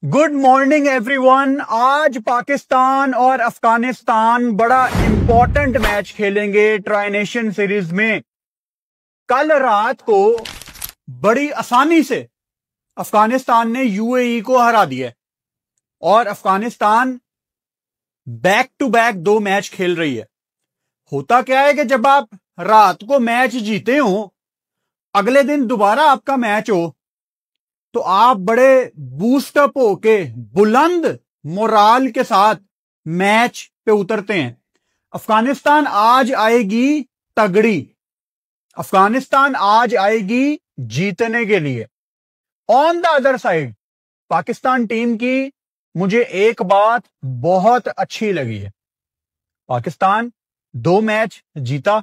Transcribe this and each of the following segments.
Good morning everyone. आज पाकिस्तान और अफगानिस्तान बड़ा इंपॉर्टेंट मैच खेलेंगे ट्राई नेशन सीरीज में। कल रात को बड़ी आसानी से अफगानिस्तान ने यूएई को हरा दिया और Afghanistan back to back 2 match खेल रही है। होता क्या है कि जब आप रात को मैच जीते हो, अगले दिन दोबारा आपका मैच हो, तो आप बड़े बूस्टअप होके बुलंद मोराल के साथ मैच पे उतरते हैं। अफगानिस्तान आज आएगी तगड़ी, अफगानिस्तान आज आएगी जीतने के लिए। On the other side Pakistan team की मुझे एक बात बहुत अच्छी लगी है। पाकिस्तान 2 मैच जीता,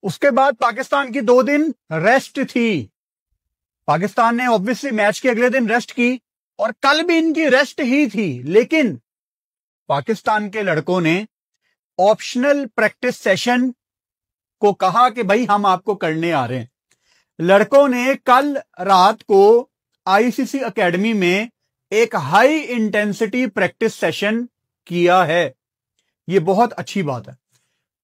उसके बाद पाकिस्तान की 2 दिन रेस्ट थी। पाकिस्तान ने ऑब्वियसली मैच के अगले दिन रेस्ट की और कल भी इनकी रेस्ट ही थी, लेकिन पाकिस्तान के लड़कों ने ऑप्शनल प्रैक्टिस सेशन को कहा कि भाई हम आपको करने आ रहे हैं। लड़कों ने कल रात को आईसीसी एकेडमी में एक हाई इंटेंसिटी प्रैक्टिस सेशन किया है। यह बहुत अच्छी बात है,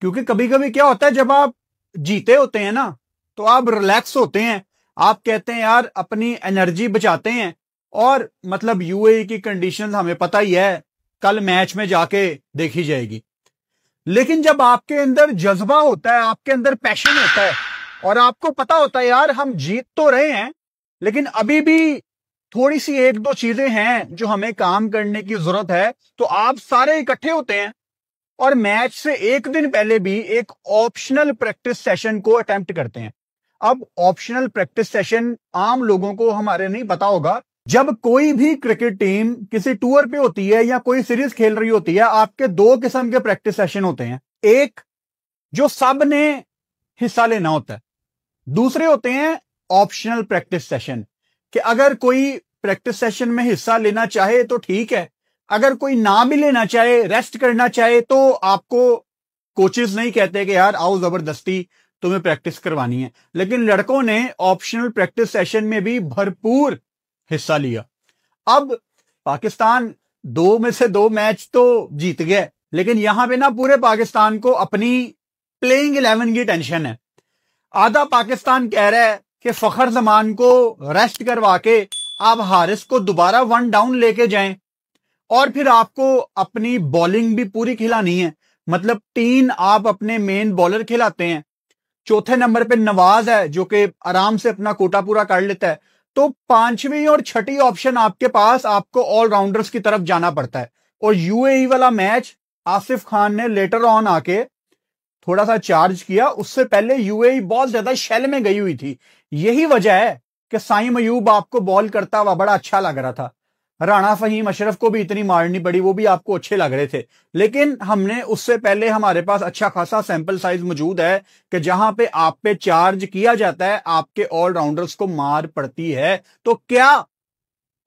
क्योंकि कभी कभी क्या होता है, जब आप जीते होते हैं ना, तो आप रिलैक्स होते हैं, आप कहते हैं यार अपनी एनर्जी बचाते हैं, और मतलब यूएई की कंडीशन हमें पता ही है, कल मैच में जाके देखी जाएगी। लेकिन जब आपके अंदर जज्बा होता है, आपके अंदर पैशन होता है, और आपको पता होता है यार हम जीत तो रहे हैं, लेकिन अभी भी थोड़ी सी 1-2 चीजें हैं जो हमें काम करने की जरूरत है, तो आप सारे इकट्ठे होते हैं और मैच से एक दिन पहले भी एक ऑप्शनल प्रैक्टिस सेशन को अटेम्प्ट करते हैं। अब ऑप्शनल प्रैक्टिस सेशन आम लोगों को हमारे नहीं पता होगा। जब कोई भी क्रिकेट टीम किसी टूर पे होती है या कोई सीरीज खेल रही होती है, आपके 2 किस्म के प्रैक्टिस सेशन होते हैं। एक जो सब ने हिस्सा लेना होता है, दूसरे होते हैं ऑप्शनल प्रैक्टिस सेशन, कि अगर कोई प्रैक्टिस सेशन में हिस्सा लेना चाहे तो ठीक है, अगर कोई ना भी लेना चाहे, रेस्ट करना चाहे, तो आपको कोचेस नहीं कहते कि यार आओ जबरदस्ती तुम्हें प्रैक्टिस करवानी है। लेकिन लड़कों ने ऑप्शनल प्रैक्टिस सेशन में भी भरपूर हिस्सा लिया। अब पाकिस्तान 2 में से 2 मैच तो जीत गए, लेकिन यहां पे ना पूरे पाकिस्तान को अपनी प्लेइंग 11 की टेंशन है। आधा पाकिस्तान कह रहा है कि फखर जमान को रेस्ट करवा के आप हारिस को दोबारा 1 डाउन लेके जाएं, और फिर आपको अपनी बॉलिंग भी पूरी खिलानी है। मतलब 3 आप अपने मेन बॉलर खिलाते हैं, चौथे नंबर पे नवाज है जो कि आराम से अपना कोटा पूरा कर लेता है, तो 5वीं और 6ठी ऑप्शन आपके पास, आपको ऑलराउंडर्स की तरफ जाना पड़ता है। और यूएई वाला मैच आसिफ खान ने लेटर ऑन आके थोड़ा सा चार्ज किया, उससे पहले यूएई बहुत ज्यादा शेल में गई हुई थी। यही वजह है कि साइम अयूब आपको बॉल करता हुआ बड़ा अच्छा लग रहा था, राणा फहीम अशरफ को भी इतनी मारनी पड़ी, वो भी आपको अच्छे लग रहे थे। लेकिन हमने उससे पहले, हमारे पास अच्छा खासा सैंपल साइज मौजूद है कि जहां पे आप पे चार्ज किया जाता है, आपके ऑलराउंडर्स को मार पड़ती है। तो क्या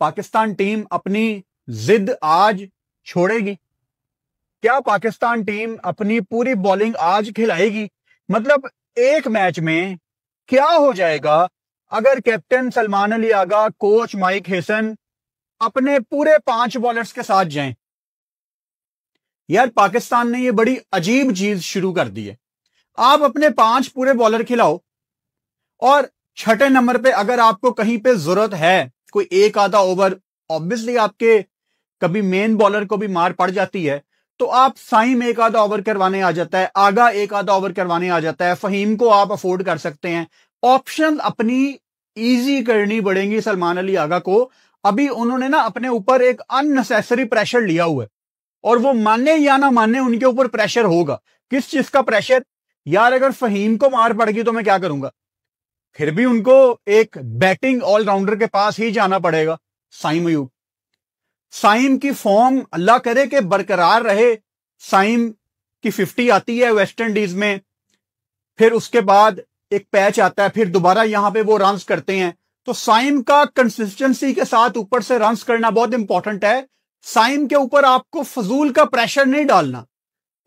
पाकिस्तान टीम अपनी जिद आज छोड़ेगी? क्या पाकिस्तान टीम अपनी पूरी बॉलिंग आज खिलाएगी? मतलब एक मैच में क्या हो जाएगा अगर captain Salman Ali Agha, coach Mike Hesson अपने पूरे 5 बॉलर्स के साथ जाएं? यार पाकिस्तान ने ये बड़ी अजीब चीज शुरू कर दी है। आप अपने 5 पूरे बॉलर खिलाओ, और 6ठे नंबर पे अगर आपको कहीं पे जरूरत है कोई एक आधा ओवर, ऑब्वियसली आपके कभी मेन बॉलर को भी मार पड़ जाती है, तो आप साइम एक आधा ओवर करवाने आ जाता है, आगा एक आधा ओवर करवाने आ जाता है, फहीम को आप अफोर्ड कर सकते हैं। ऑप्शन अपनी इजी करनी पड़ेंगी सलमान अली आगा को। अभी उन्होंने ना अपने ऊपर एक अननेसेसरी प्रेशर लिया हुआ है, और वो माने या ना माने उनके ऊपर प्रेशर होगा। किस चीज का प्रेशर? यार अगर फहीम को मार पड़ गई तो मैं क्या करूंगा? फिर भी उनको एक बैटिंग ऑलराउंडर के पास ही जाना पड़ेगा, साइम अयूब। साइम की फॉर्म अल्लाह करे कि बरकरार रहे। साइम की 50 आती है वेस्ट इंडीज में, फिर उसके बाद एक पैच आता है, फिर दोबारा यहां पे वो रन्स करते हैं। तो साइम का कंसिस्टेंसी के साथ ऊपर से रन्स करना बहुत इंपॉर्टेंट है। साइम के ऊपर आपको फजूल का प्रेशर नहीं डालना,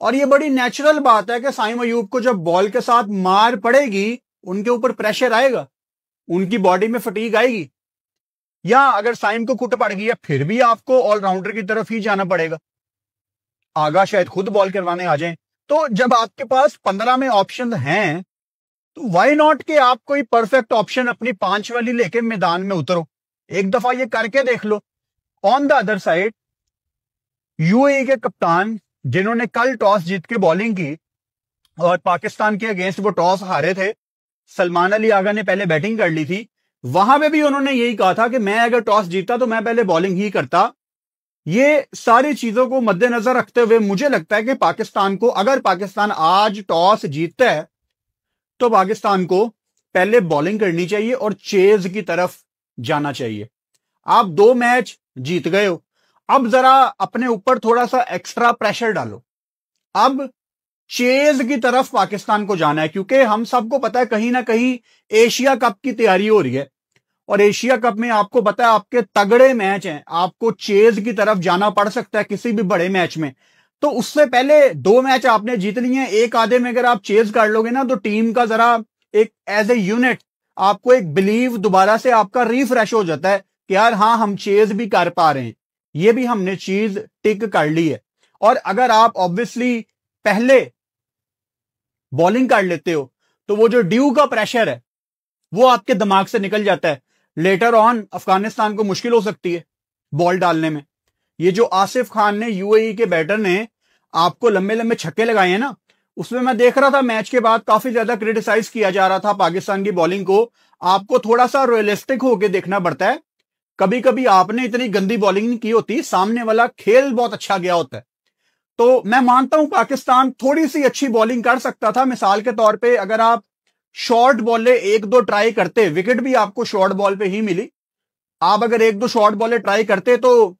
और ये बड़ी नेचुरल बात है कि साइम अयूब को जब बॉल के साथ मार पड़ेगी, उनके ऊपर प्रेशर आएगा, उनकी बॉडी में फटीग आएगी। या अगर साइम को कुट पड़ गई है फिर भी आपको ऑलराउंडर की तरफ ही जाना पड़ेगा। आगा शायद खुद बॉल करवाने आ जाएं। तो जब आपके पास 15 में ऑप्शन हैं तो वाई नॉट कि आप कोई परफेक्ट ऑप्शन अपनी 5 वाली लेके मैदान में उतरो, एक दफा ये करके देख लो। On the other side UAE के कप्तान जिन्होंने कल टॉस जीत के बॉलिंग की और पाकिस्तान के अगेंस्ट वो टॉस हारे थे, सलमान अली आगा ने पहले बैटिंग कर ली थी, वहां पे भी उन्होंने यही कहा था कि मैं अगर टॉस जीता तो मैं पहले बॉलिंग ही करता। ये सारी चीजों को मद्देनजर रखते हुए मुझे लगता है कि पाकिस्तान को, अगर पाकिस्तान आज टॉस जीतता है तो पाकिस्तान को पहले बॉलिंग करनी चाहिए और चेज की तरफ जाना चाहिए। आप 2 मैच जीत गए हो, अब जरा अपने ऊपर थोड़ा सा एक्स्ट्रा प्रेशर डालो। अब चेज की तरफ पाकिस्तान को जाना है, क्योंकि हम सबको पता है कहीं ना कहीं एशिया कप की तैयारी हो रही है और एशिया कप में आपको पता है आपके तगड़े मैच हैं, आपको चेज की तरफ जाना पड़ सकता है किसी भी बड़े मैच में। तो उससे पहले 2 मैच आपने जीत लिए हैं, एक आधे में अगर आप चेज कर लोगे ना तो टीम का जरा एक एज ए यूनिट आपको एक बिलीव दोबारा से आपका रिफ्रेश हो जाता है कि यार हाँ हम चेज भी कर पा रहे हैं, ये भी हमने चीज टिक कर ली है। और अगर आप ऑब्वियसली पहले बॉलिंग कर लेते हो तो वो जो ड्यू का प्रेशर है वो आपके दिमाग से निकल जाता है। लेटर ऑन अफगानिस्तान को मुश्किल हो सकती है बॉल डालने में। ये जो आसिफ खान ने, यूएई के बैटर ने आपको लंबे लंबे छक्के लगाए हैं ना, उसमें मैं देख रहा था मैच के बाद काफी ज्यादा क्रिटिसाइज किया जा रहा था पाकिस्तान की बॉलिंग को। आपको थोड़ा सा रियलिस्टिक होकर देखना पड़ता है, कभी कभी आपने इतनी गंदी बॉलिंग नहीं की होती, सामने वाला खेल बहुत अच्छा गया होता है। तो मैं मानता हूं पाकिस्तान थोड़ी सी अच्छी बॉलिंग कर सकता था। मिसाल के तौर पे अगर आप शॉर्ट बॉले 1-2 ट्राई करते, विकेट भी आपको शॉर्ट बॉल पे ही मिली, आप अगर 1-2 शॉर्ट बॉले ट्राई करते तो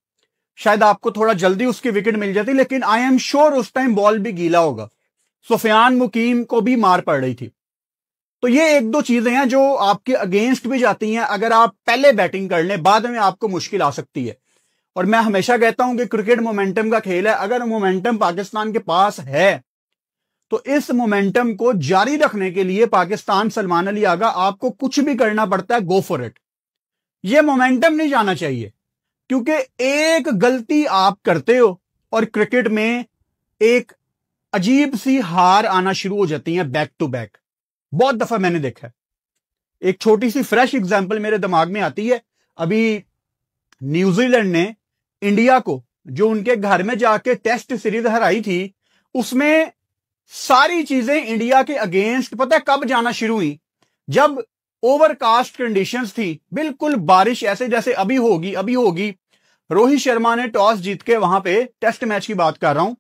शायद आपको थोड़ा जल्दी उसकी विकेट मिल जाती। लेकिन आई एम श्योर उस टाइम बॉल भी गीला होगा, सुफियान मुकीम को भी मार पड़ रही थी। तो ये 1-2 चीजें हैं जो आपके अगेंस्ट भी जाती हैं। अगर आप पहले बैटिंग कर लें बाद में आपको मुश्किल आ सकती है। और मैं हमेशा कहता हूं कि क्रिकेट मोमेंटम का खेल है, अगर मोमेंटम पाकिस्तान के पास है तो इस मोमेंटम को जारी रखने के लिए पाकिस्तान, सलमान अली आगा, आपको कुछ भी करना पड़ता है, गो फॉर इट। ये मोमेंटम नहीं जाना चाहिए, क्योंकि एक गलती आप करते हो और क्रिकेट में एक अजीब सी हार आना शुरू हो जाती है बैक टू बैक। बहुत दफा मैंने देखा है। एक छोटी सी फ्रेश एग्जांपल मेरे दिमाग में आती है, अभी न्यूजीलैंड ने इंडिया को जो उनके घर में जाके टेस्ट सीरीज हराई थी, उसमें सारी चीजें इंडिया के अगेंस्ट पता है कब जाना शुरू हुई? जब ओवरकास्ट कंडीशंस थी, बिल्कुल बारिश ऐसे जैसे अभी होगी। रोहित शर्मा ने टॉस जीत के, वहां पे टेस्ट मैच की बात कर रहा हूं,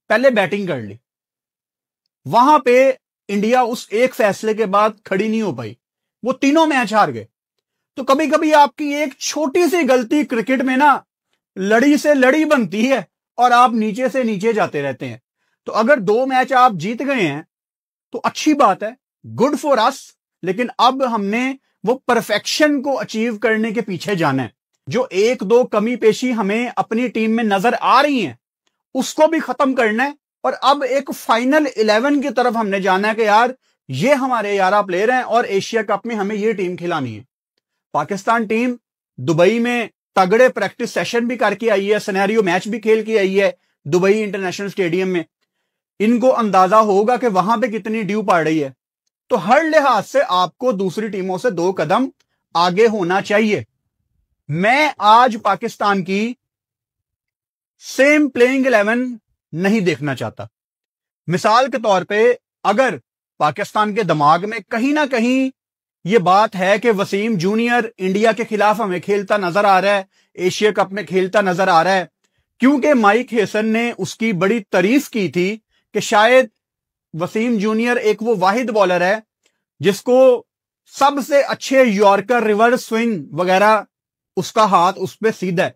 पहले बैटिंग कर ली। वहां पे इंडिया उस एक फैसले के बाद खड़ी नहीं हो पाई, वो तीनों मैच हार गए। तो कभी कभी आपकी एक छोटी सी गलती क्रिकेट में ना लड़ी से लड़ी बनती है और आप नीचे से नीचे जाते रहते हैं। तो अगर 2 मैच आप जीत गए हैं तो अच्छी बात है, गुड फॉर अस। लेकिन अब हमने वो परफेक्शन को अचीव करने के पीछे जाना है। जो 1-2 कमी पेशी हमें अपनी टीम में नजर आ रही है उसको भी खत्म करना है। और अब एक फाइनल 11 की तरफ हमने जाना है कि यार ये हमारे 11 प्लेयर हैं और एशिया कप में हमें ये टीम खिलानी है। पाकिस्तान टीम दुबई में तगड़े प्रैक्टिस सेशन भी करके आई है, सिनेरियो मैच भी खेल के आई है दुबई इंटरनेशनल स्टेडियम में। इनको अंदाजा होगा कि वहां पे कितनी ड्यू पड़ रही है। तो हर लिहाज से आपको दूसरी टीमों से 2 कदम आगे होना चाहिए। मैं आज पाकिस्तान की सेम प्लेइंग 11 नहीं देखना चाहता। मिसाल के तौर पे अगर पाकिस्तान के दिमाग में कहीं ना कहीं यह बात है कि वसीम जूनियर इंडिया के खिलाफ हमें खेलता नजर आ रहा है, एशिया कप में खेलता नजर आ रहा है, क्योंकि माइक हेसन ने उसकी बड़ी तारीफ की थी कि शायद वसीम जूनियर एक वो वाहिद बॉलर है जिसको सबसे अच्छे यॉर्कर, रिवर्स स्विंग वगैरह उसका हाथ उस पर सीधा है।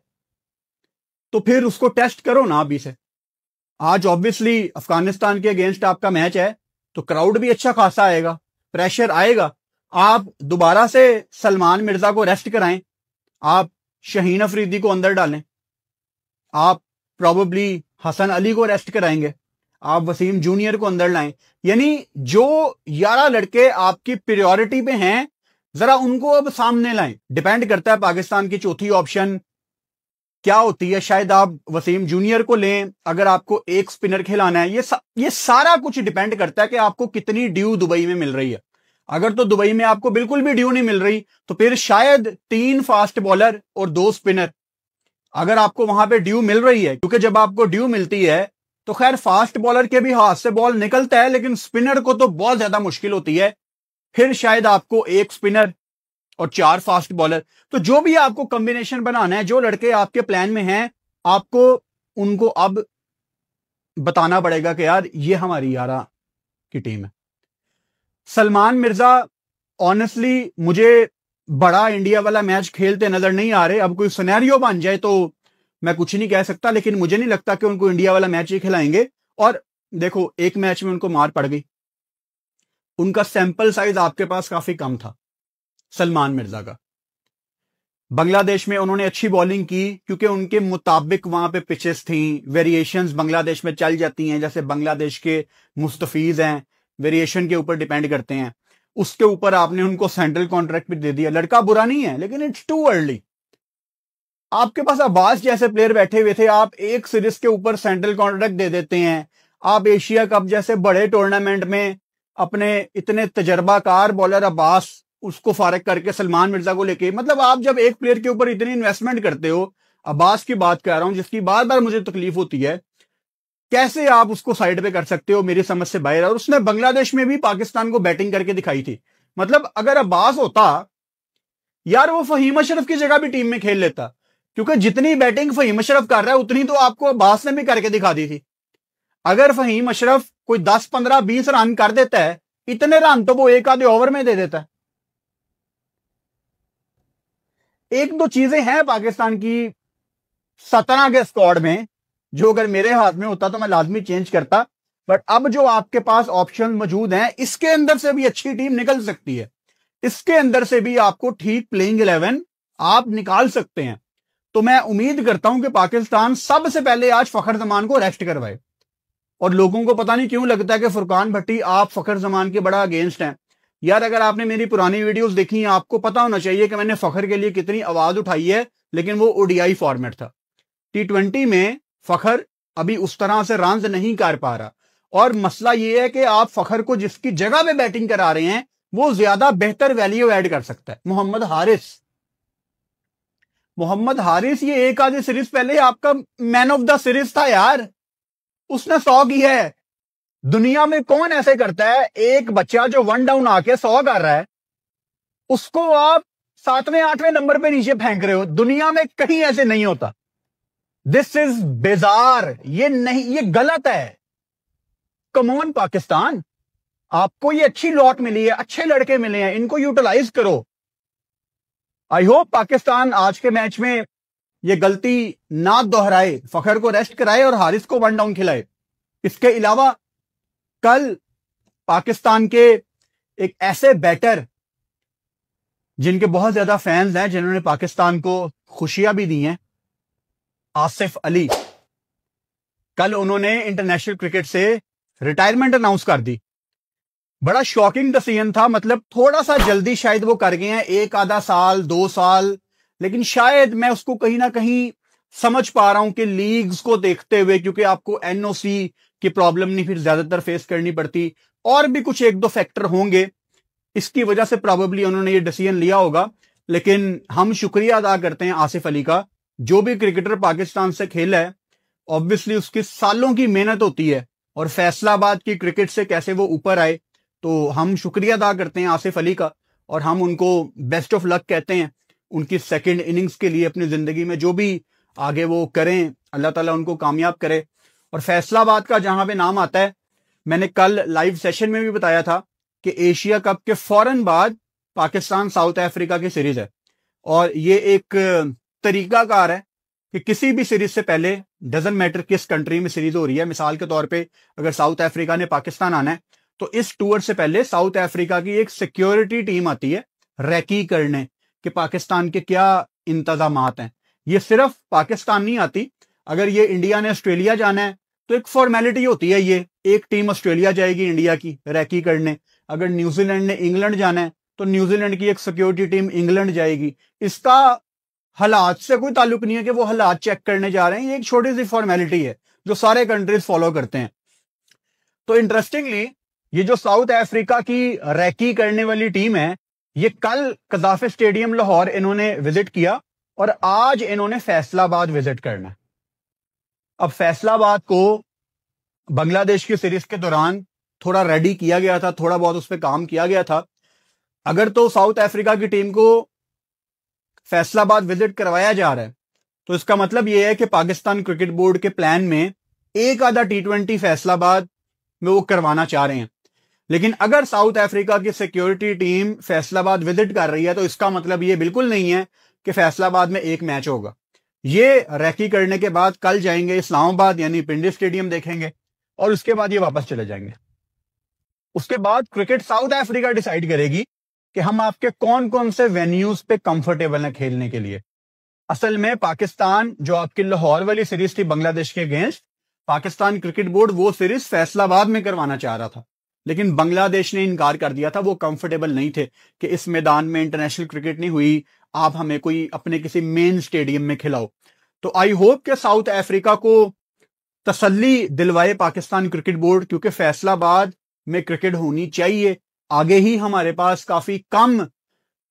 तो फिर उसको टेस्ट करो ना अभी से। आज ऑब्वियसली अफगानिस्तान के अगेंस्ट आपका मैच है तो क्राउड भी अच्छा खासा आएगा, प्रेशर आएगा। आप दोबारा से सलमान मिर्जा को रेस्ट कराएं, आप शहीन अफरीदी को अंदर डालें, आप प्रोबेबली हसन अली को रेस्ट कराएंगे, आप वसीम जूनियर को अंदर लाएं। यानी जो 11 लड़के आपकी प्रायोरिटी पे हैं जरा उनको अब सामने लाएं। डिपेंड करता है पाकिस्तान की चौथी ऑप्शन क्या होती है। शायद आप वसीम जूनियर को लें अगर आपको एक स्पिनर खिलाना है। ये सारा कुछ डिपेंड करता है कि आपको कितनी ड्यू दुबई में मिल रही है। अगर तो दुबई में आपको बिल्कुल भी ड्यू नहीं मिल रही तो फिर शायद 3 फास्ट बॉलर और 2 स्पिनर। अगर आपको वहां पे ड्यू मिल रही है, क्योंकि जब आपको ड्यू मिलती है तो खैर फास्ट बॉलर के भी हाथ से बॉल निकलता है, लेकिन स्पिनर को तो बहुत ज्यादा मुश्किल होती है। फिर शायद आपको 1 स्पिनर और 4 फास्ट बॉलर। तो जो भी आपको कॉम्बिनेशन बनाना है, जो लड़के आपके प्लान में हैं, आपको उनको अब बताना पड़ेगा कि यार ये हमारी 11 की टीम है। सलमान मिर्जा ऑनेस्टली मुझे बड़ा इंडिया वाला मैच खेलते नजर नहीं आ रहे। अब कोई सिनेरियो बन जाए तो मैं कुछ नहीं कह सकता, लेकिन मुझे नहीं लगता कि उनको इंडिया वाला मैच ही खिलाएंगे। और देखो, एक मैच में उनको मार पड़ गई, उनका सैंपल साइज आपके पास काफी कम था सलमान मिर्जा का। बांग्लादेश में उन्होंने अच्छी बॉलिंग की क्योंकि उनके मुताबिक वहां पे पिचेस थी। वेरिएशंस बांग्लादेश में चल जाती हैं, जैसे बांग्लादेश के मुस्तफीज हैं, वेरिएशन के ऊपर डिपेंड करते हैं। उसके ऊपर आपने उनको सेंट्रल कॉन्ट्रैक्ट भी दे दिया। लड़का बुरा नहीं है, लेकिन इट्स टू अर्ली। आपके पास अब्बास जैसे प्लेयर बैठे हुए थे, आप एक सीरीज के ऊपर सेंट्रल कॉन्ट्रैक्ट दे देते हैं। आप एशिया कप जैसे बड़े टूर्नामेंट में अपने इतने तजर्बाकार बॉलर अब्बास उसको फारग करके सलमान मिर्जा को लेके, मतलब आप जब एक प्लेयर के ऊपर इतनी इन्वेस्टमेंट करते हो, अब्बास की बात कर रहा हूं जिसकी बार बार मुझे तकलीफ होती है, कैसे आप उसको साइड पे कर सकते हो? मेरी समझ से बाहर। और उसने बांग्लादेश में भी पाकिस्तान को बैटिंग करके दिखाई थी। मतलब अगर अब्बास होता यार, वो फहीम अशरफ की जगह भी टीम में खेल लेता, क्योंकि जितनी बैटिंग फहीम अशरफ कर रहा है उतनी तो आपको अब्बास ने भी करके दिखा दी थी। अगर फहीम अशरफ कोई 10, 15, 20 रन कर देता है, इतने रन तो वो एक आधे ओवर में दे देता है। एक दो चीजें हैं पाकिस्तान की 17 के स्क्वाड में जो अगर मेरे हाथ में होता तो मैं लाजमी चेंज करता। बट अब जो आपके पास ऑप्शन मौजूद हैं, इसके अंदर से भी अच्छी टीम निकल सकती है। इसके अंदर से भी आपको ठीक प्लेइंग 11 आप निकाल सकते हैं। तो मैं उम्मीद करता हूं कि पाकिस्तान सबसे पहले आज फखर जमान को रेस्ट करवाए। और लोगों को पता नहीं क्यों लगता है कि फुरकान भट्टी आप फखर जमान के बड़ा अगेंस्ट हैं। यार, अगर आपने मेरी पुरानी वीडियोस देखी हैं, आपको पता होना चाहिए कि मैंने फखर के लिए कितनी आवाज उठाई है, लेकिन वो ओडीआई फॉर्मेट था। T20 में फखर अभी उस तरह से रन नहीं कर पा रहा। और मसला ये है कि आप फखर को जिसकी जगह पे बैटिंग करा रहे हैं, वो ज्यादा बेहतर वैल्यू ऐड कर सकता है। मोहम्मद हारिस ये एक आधी सीरीज पहले आपका मैन ऑफ द सीरीज था यार। उसने 100 की है। दुनिया में कौन ऐसे करता है? एक बच्चा जो 1 डाउन आके 100 कर रहा है, उसको आप 7वें 8वें नंबर पे नीचे फेंक रहे हो। दुनिया में कहीं ऐसे नहीं होता। दिस इज बेजार। ये नहीं, ये गलत है। कमॉन पाकिस्तान, आपको ये अच्छी लॉट मिली है, अच्छे लड़के मिले हैं, इनको यूटिलाइज करो। आई होप पाकिस्तान आज के मैच में ये गलती ना दोहराए, फखर को रेस्ट कराए और हारिस को 1 डाउन खिलाए। इसके अलावा कल पाकिस्तान के एक ऐसे बैटर जिनके बहुत ज्यादा फैंस हैं, जिन्होंने पाकिस्तान को खुशियां भी दी हैं, आसिफ अली, कल उन्होंने इंटरनेशनल क्रिकेट से रिटायरमेंट अनाउंस कर दी। बड़ा शॉकिंग डिसीजन था। मतलब थोड़ा सा जल्दी शायद वो कर गए हैं, 1 आधा साल 2 साल, लेकिन शायद मैं उसको कहीं ना कहीं समझ पा रहा हूं कि लीग्स को देखते हुए, क्योंकि आपको एनओसी की प्रॉब्लम नहीं फिर ज्यादातर फेस करनी पड़ती, और भी कुछ 1-2 फैक्टर होंगे, इसकी वजह से प्रॉबेबली उन्होंने ये डिसीजन लिया होगा। लेकिन हम शुक्रिया अदा करते हैं आसिफ अली का। जो भी क्रिकेटर पाकिस्तान से खेला है, ऑब्वियसली उसकी सालों की मेहनत होती है, और फैसलाबाद की क्रिकेट से कैसे वो ऊपर आए, तो हम शुक्रिया अदा करते हैं आसिफ अली का, और हम उनको बेस्ट ऑफ लक कहते हैं उनकी सेकंड इनिंग्स के लिए। अपनी जिंदगी में जो भी आगे वो करें, अल्लाह ताला उनको कामयाब करे। और फैसलाबाद का जहां पे नाम आता है, मैंने कल लाइव सेशन में भी बताया था कि एशिया कप के फौरन बाद पाकिस्तान साउथ अफ्रीका की सीरीज है, और ये एक तरीकाकार है कि किसी भी सीरीज से पहले, डजंट मैटर किस कंट्री में सीरीज हो रही है, मिसाल के तौर पे अगर साउथ अफ्रीका ने पाकिस्तान आना है, तो इस टूर से पहले साउथ अफ्रीका की एक सिक्योरिटी टीम आती है रैकी करने कि पाकिस्तान के क्या इंतजामात हैं। ये सिर्फ पाकिस्तान नहीं आती, अगर ये इंडिया ने ऑस्ट्रेलिया जाना है तो एक फॉर्मेलिटी होती है, ये एक टीम ऑस्ट्रेलिया जाएगी इंडिया की रैकी करने। अगर न्यूजीलैंड ने इंग्लैंड जाना है तो न्यूजीलैंड की एक सिक्योरिटी टीम इंग्लैंड जाएगी। इसका हालात से कोई ताल्लुक नहीं है कि वो हालात चेक करने जा रहे हैं, ये एक छोटी सी फॉर्मेलिटी है जो सारे कंट्रीज फॉलो करते हैं। तो इंटरेस्टिंगली ये जो साउथ अफ्रीका की रैकी करने वाली टीम है, ये कल कदाफी स्टेडियम लाहौर इन्होंने विजिट किया और आज इन्होंने फैसलाबाद विजिट करना है। अब फैसलाबाद को बांग्लादेश की सीरीज के दौरान थोड़ा रेडी किया गया था, थोड़ा बहुत उस पर काम किया गया था। अगर तो साउथ अफ्रीका की टीम को फैसलाबाद विजिट करवाया जा रहा है तो इसका मतलब यह है कि पाकिस्तान क्रिकेट बोर्ड के प्लान में एक आधा T20 फैसलाबाद में वो करवाना चाह रहे हैं। लेकिन अगर साउथ अफ्रीका की सिक्योरिटी टीम फैसलाबाद विजिट कर रही है तो इसका मतलब ये बिल्कुल नहीं है कि फैसलाबाद में एक मैच होगा। ये रैकी करने के बाद कल जाएंगे इस्लामाबाद यानी पिंडी स्टेडियम देखेंगे और उसके बाद ये वापस चले जाएंगे। उसके बाद क्रिकेट साउथ अफ्रीका डिसाइड करेगी कि हम आपके कौन कौन से वेन्यूज पे कंफर्टेबल हैं खेलने के लिए। असल में पाकिस्तान जो आपकी लाहौर वाली सीरीज थी बांग्लादेश के अगेंस्ट, पाकिस्तान क्रिकेट बोर्ड वो सीरीज फैसलाबाद में करवाना चाह रहा था, लेकिन बांग्लादेश ने इनकार कर दिया था। वो कंफर्टेबल नहीं थे कि इस मैदान में इंटरनेशनल क्रिकेट नहीं हुई, आप हमें कोई अपने किसी मेन स्टेडियम में खिलाओ। तो आई होप कि साउथ अफ्रीका को तसल्ली दिलवाए पाकिस्तान क्रिकेट बोर्ड, क्योंकि फैसलाबाद में क्रिकेट होनी चाहिए। आगे ही हमारे पास काफी कम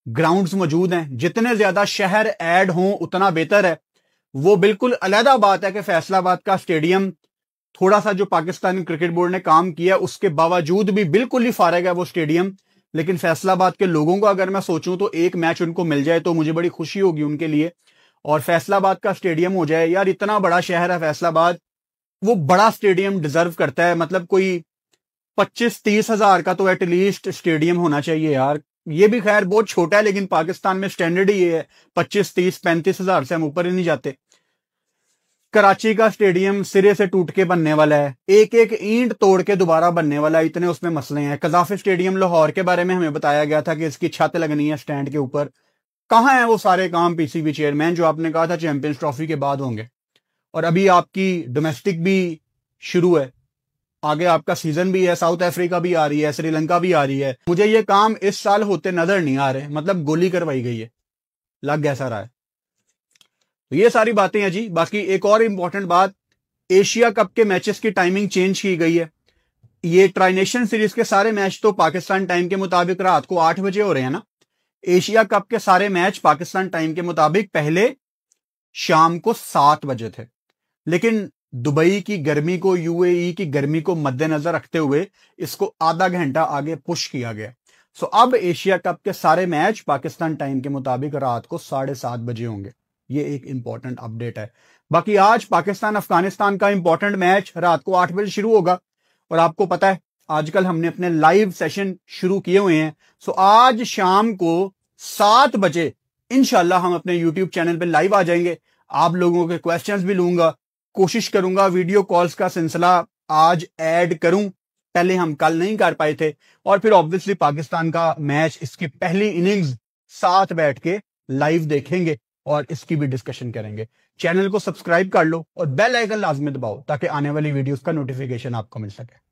ग्राउंड्स मौजूद हैं, जितने ज्यादा शहर ऐड हों उतना बेहतर है। वो बिल्कुल अलहदा बात है कि फैसलाबाद का स्टेडियम थोड़ा सा जो पाकिस्तान क्रिकेट बोर्ड ने काम किया उसके बावजूद भी बिल्कुल ही फारिग है वो स्टेडियम। लेकिन फैसलाबाद के लोगों को अगर मैं सोचूं तो एक मैच उनको मिल जाए तो मुझे बड़ी खुशी होगी उनके लिए, और फैसलाबाद का स्टेडियम हो जाए। यार इतना बड़ा शहर है फैसलाबाद, वो बड़ा स्टेडियम डिजर्व करता है। मतलब कोई 25-30 हजार का तो एटलीस्ट स्टेडियम होना चाहिए यार। ये भी खैर बहुत छोटा है, लेकिन पाकिस्तान में स्टैंडर्ड ही ये है, 25-30-35 हजार से हम ऊपर ही नहीं जाते। कराची का स्टेडियम सिरे से टूट के बनने वाला है, एक एक ईंट तोड़ के दोबारा बनने वाला है, इतने उसमें मसले हैं। कदाफी स्टेडियम लाहौर के बारे में हमें बताया गया था कि इसकी छत लगनी है स्टैंड के ऊपर। कहां है वो सारे काम पीसीबी चेयरमैन जो आपने कहा था चैंपियंस ट्रॉफी के बाद होंगे? और अभी आपकी डोमेस्टिक भी शुरू है, आगे आपका सीजन भी है, साउथ अफ्रीका भी आ रही है, श्रीलंका भी आ रही है। मुझे ये काम इस साल होते नजर नहीं आ रहे, मतलब गोली करवाई गई है, लग ऐसा रहा है। तो ये सारी बातें हैं जी। बाकी एक और इंपॉर्टेंट बात, एशिया कप के मैचेस की टाइमिंग चेंज की गई है। ये ट्राइनेशन सीरीज के सारे मैच तो पाकिस्तान टाइम के मुताबिक रात को 8 बजे हो रहे हैं ना। एशिया कप के सारे मैच पाकिस्तान टाइम के मुताबिक पहले शाम को 7 बजे थे, लेकिन दुबई की गर्मी को, यूएई की गर्मी को मद्देनजर रखते हुए इसको आधा घंटा आगे पुश किया गया। सो अब एशिया कप के सारे मैच पाकिस्तान टाइम के मुताबिक रात को 7:30 बजे होंगे। ये एक इंपॉर्टेंट अपडेट है। बाकी आज पाकिस्तान अफगानिस्तान का इंपॉर्टेंट मैच रात को 8 बजे शुरू होगा, और आपको पता है आजकल हमने अपने लाइव सेशन शुरू किए हुए हैं। सो आज शाम को 7 बजे इंशाल्लाह हम अपने यूट्यूब चैनल पे लाइव आ जाएंगे। आप लोगों के क्वेश्चंस भी लूंगा, कोशिश करूंगा वीडियो कॉल्स का सिलसिला आज ऐड करूं, पहले हम कल नहीं कर पाए थे। और फिर ऑब्वियसली पाकिस्तान का मैच, इसकी पहली इनिंग्स साथ बैठ के लाइव देखेंगे और इसकी भी डिस्कशन करेंगे। चैनल को सब्सक्राइब कर लो और बेल आइकन लाजमी दबाओ ताकि आने वाली वीडियोस का नोटिफिकेशन आपको मिल सके।